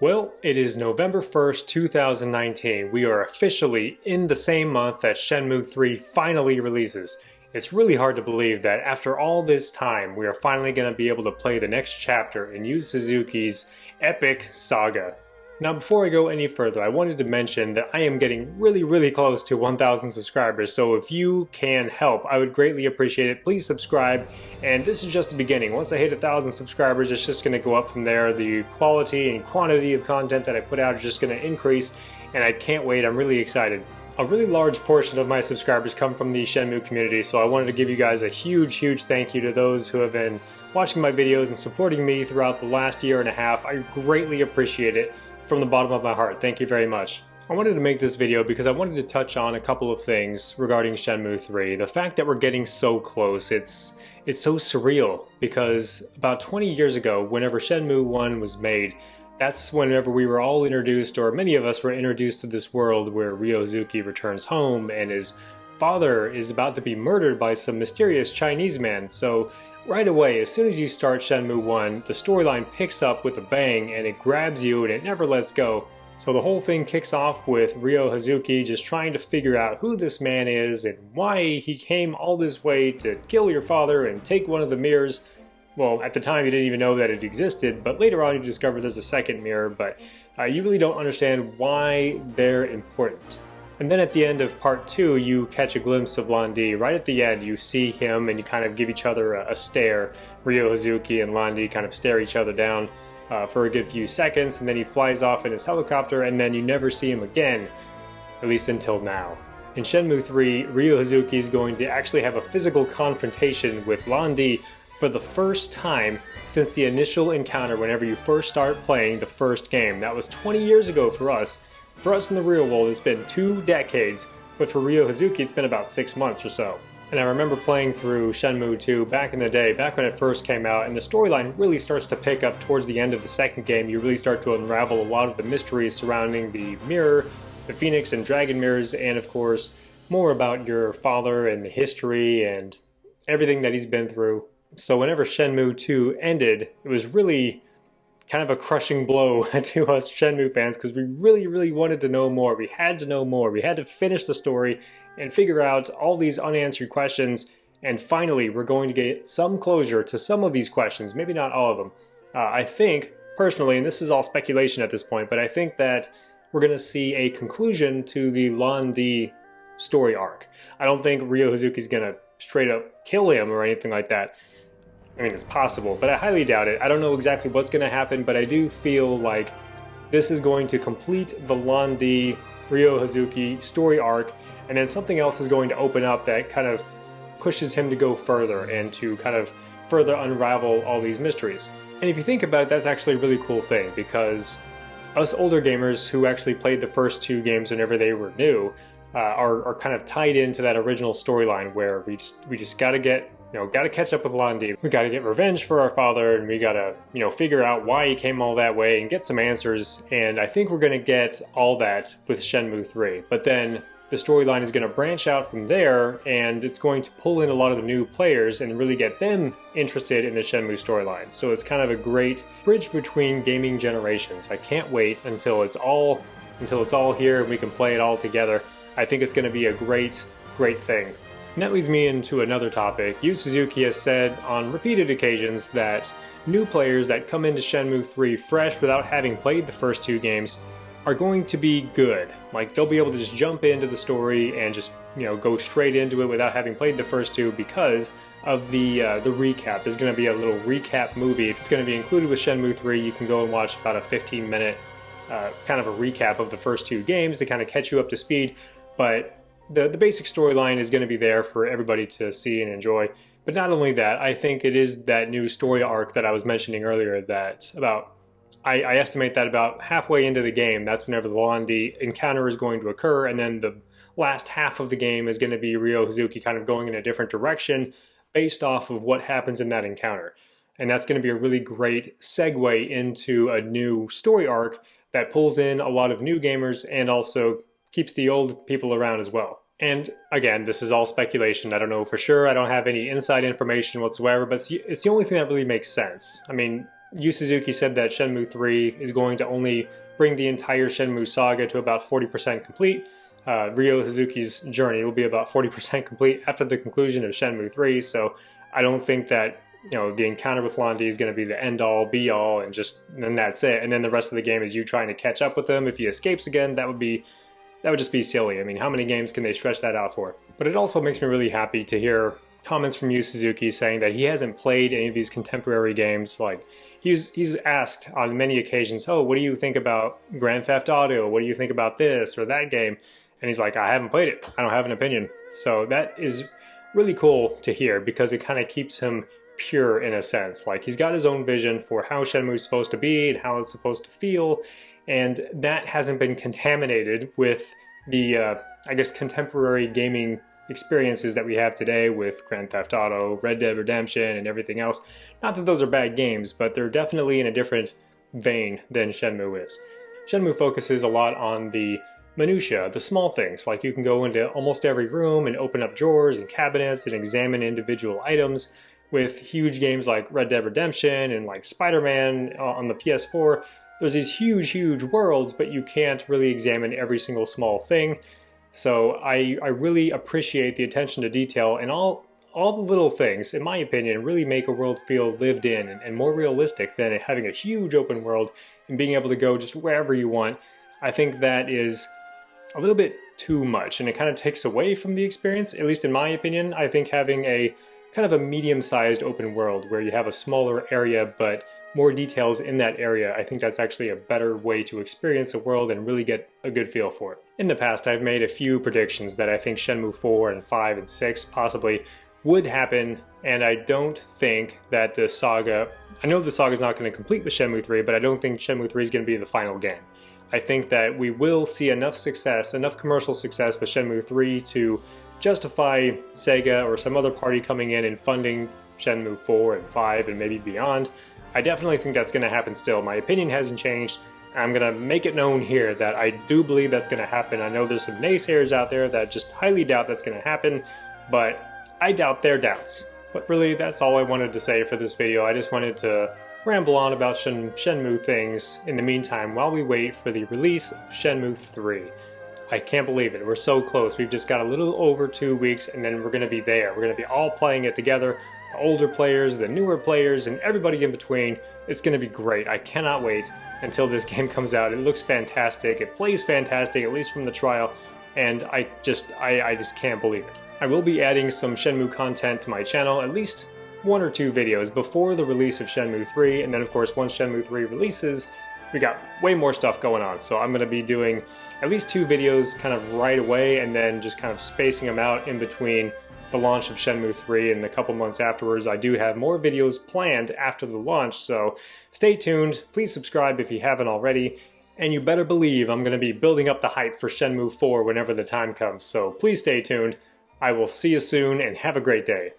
Well, it is November 1st, 2019. We are officially in the same month that Shenmue 3 finally releases. It's really hard to believe that after all this time, we are finally going to be able to play the next chapter in Yu Suzuki's epic saga. Now, before I go any further, I wanted to mention that I am getting really close to 1,000 subscribers, so if you can help, I would greatly appreciate it. Please subscribe, and this is just the beginning. Once I hit 1,000 subscribers, it's just going to go up from there. The quality and quantity of content that I put out is just going to increase, and I can't wait. I'm really excited. A really large portion of my subscribers come from the Shenmue community, so I wanted to give you guys a huge thank you to those who have been watching my videos and supporting me throughout the last year and a half. I greatly appreciate it. From the bottom of my heart, thank you very much. I wanted to make this video because I wanted to touch on a couple of things regarding Shenmue 3. The fact that we're getting so close, it's so surreal because about 20 years ago, whenever Shenmue 1 was made, that's whenever we were all introduced, or many of us were introduced to this world where Ryo Hazuki returns home and his father is about to be murdered by some mysterious Chinese man. So right away, as soon as you start Shenmue 1, the storyline picks up with a bang and it grabs you and it never lets go. So the whole thing kicks off with Ryo Hazuki just trying to figure out who this man is and why he came all this way to kill your father and take one of the mirrors. Well, at the time you didn't even know that it existed, but later on you discover there's a second mirror, but you really don't understand why they're important. And then at the end of part 2, you catch a glimpse of Lan-Di. Right at the end, you see him and you kind of give each other a stare. Ryo Hazuki and Lan-Di kind of stare each other down for a good few seconds, and then he flies off in his helicopter, and then you never see him again, at least until now. In Shenmue 3, Ryo Hazuki is going to actually have a physical confrontation with Lan-Di for the first time since the initial encounter whenever you first start playing the first game. That was 20 years ago for us. For us in the real world, it's been 2 decades, but for Ryo Hazuki, it's been about 6 months or so. And I remember playing through Shenmue 2 back in the day, back when it first came out, and the storyline really starts to pick up towards the end of the second game. You really start to unravel a lot of the mysteries surrounding the mirror, the Phoenix and Dragon mirrors, and of course, more about your father and the history and everything that he's been through. So whenever Shenmue 2 ended, it was really kind of a crushing blow to us Shenmue fans because we really wanted to know more. We had to know more. We had to finish the story and figure out all these unanswered questions, and finally we're going to get some closure to some of these questions, maybe not all of them. I think, personally, and this is all speculation at this point, but I think that we're going to see a conclusion to the Lan-Di story arc. I don't think Ryo Hazuki's going to straight up kill him or anything like that. I mean, it's possible, but I highly doubt it. I don't know exactly what's going to happen, but I do feel like this is going to complete the Lan-Di Ryo Hazuki story arc, and then something else is going to open up that kind of pushes him to go further and to kind of further unravel all these mysteries. And if you think about it, that's actually a really cool thing, because us older gamers who actually played the first 2 games whenever they were new are kind of tied into that original storyline where we just gotta catch up with Lan-Di. We gotta get revenge for our father, and we gotta, figure out why he came all that way and get some answers. And I think we're gonna get all that with Shenmue 3. But then the storyline is gonna branch out from there, and it's going to pull in a lot of the new players and really get them interested in the Shenmue storyline. So it's kind of a great bridge between gaming generations. I can't wait until it's all here and we can play it all together. I think it's gonna be a great thing. And that leads me into another topic. Yu Suzuki has said on repeated occasions that new players that come into Shenmue 3 fresh without having played the first 2 games are going to be good. Like, they'll be able to just jump into the story and just, go straight into it without having played the first 2 because of the recap. There's going to be a little recap movie. If it's going to be included with Shenmue 3, you can go and watch about a 15-minute kind of a recap of the first 2 games to kind of catch you up to speed. But the basic storyline is going to be there for everybody to see and enjoy. But not only that, I think it is that new story arc that I was mentioning earlier that I estimate that about halfway into the game, that's whenever the Lan-Di encounter is going to occur, and then the last half of the game is going to be Ryo Hazuki kind of going in a different direction based off of what happens in that encounter. And that's going to be a really great segue into a new story arc that pulls in a lot of new gamers and also keeps the old people around as well. And again, this is all speculation. I don't know for sure. I don't have any inside information whatsoever, but it's the only thing that really makes sense. I mean, Yu Suzuki said that Shenmue 3 is going to only bring the entire Shenmue saga to about 40% complete. Ryo Suzuki's journey will be about 40% complete after the conclusion of Shenmue 3, so I don't think that the encounter with Londi is going to be the end-all, be-all, and then that's it. And then the rest of the game is you trying to catch up with him. If he escapes again, that would just be silly. I mean, how many games can they stretch that out for? But it also makes me really happy to hear comments from Yu Suzuki saying that he hasn't played any of these contemporary games. Like, he's asked on many occasions, oh, what do you think about Grand Theft Auto? What do you think about this or that game? And he's like, I haven't played it. I don't have an opinion. So that is really cool to hear because it kind of keeps him pure in a sense. Like, he's got his own vision for how Shenmue is supposed to be and how it's supposed to feel, and that hasn't been contaminated with the, I guess, contemporary gaming experiences that we have today with Grand Theft Auto, Red Dead Redemption, and everything else. Not that those are bad games, but they're definitely in a different vein than Shenmue is. Shenmue focuses a lot on the minutia, the small things, like you can go into almost every room and open up drawers and cabinets and examine individual items. With huge games like Red Dead Redemption and like Spider-Man on the PS4, there's these huge worlds, but you can't really examine every single small thing. So I really appreciate the attention to detail, and all the little things, in my opinion, really make a world feel lived in and more realistic than having a huge open world and being able to go just wherever you want. I think that is a little bit too much, and it kind of takes away from the experience, at least in my opinion. I think having a kind of a medium-sized open world where you have a smaller area but more details in that area, I think that's actually a better way to experience a world and really get a good feel for it. In the past, I've made a few predictions that I think Shenmue 4 and 5 and 6 possibly would happen, and I don't think that the saga, I know the saga is not going to complete with Shenmue 3, but I don't think Shenmue 3 is going to be the final game. I think that we will see enough success, enough commercial success with Shenmue 3 to justify Sega or some other party coming in and funding Shenmue 4 and 5 and maybe beyond. I definitely think that's going to happen still. My opinion hasn't changed. I'm going to make it known here that I do believe that's going to happen. I know there's some naysayers out there that just highly doubt that's going to happen, but I doubt their doubts. But really, that's all I wanted to say for this video. I just wanted to ramble on about Shenmue things in the meantime while we wait for the release of Shenmue 3. I can't believe it. We're so close. We've just got a little over 2 weeks and then we're going to be there. We're going to be all playing it together. The older players, the newer players, and everybody in between. It's going to be great. I cannot wait until this game comes out. It looks fantastic. It plays fantastic, at least from the trial. And I just can't believe it. I will be adding some Shenmue content to my channel, at least 1 or 2 videos before the release of Shenmue 3. And then of course, once Shenmue 3 releases, we got way more stuff going on. So I'm going to be doing at least 2 videos kind of right away and then just kind of spacing them out in between the launch of Shenmue 3 and a couple months afterwards. I do have more videos planned after the launch, so stay tuned. Please subscribe if you haven't already. And you better believe I'm going to be building up the hype for Shenmue 4 whenever the time comes. So please stay tuned. I will see you soon and have a great day.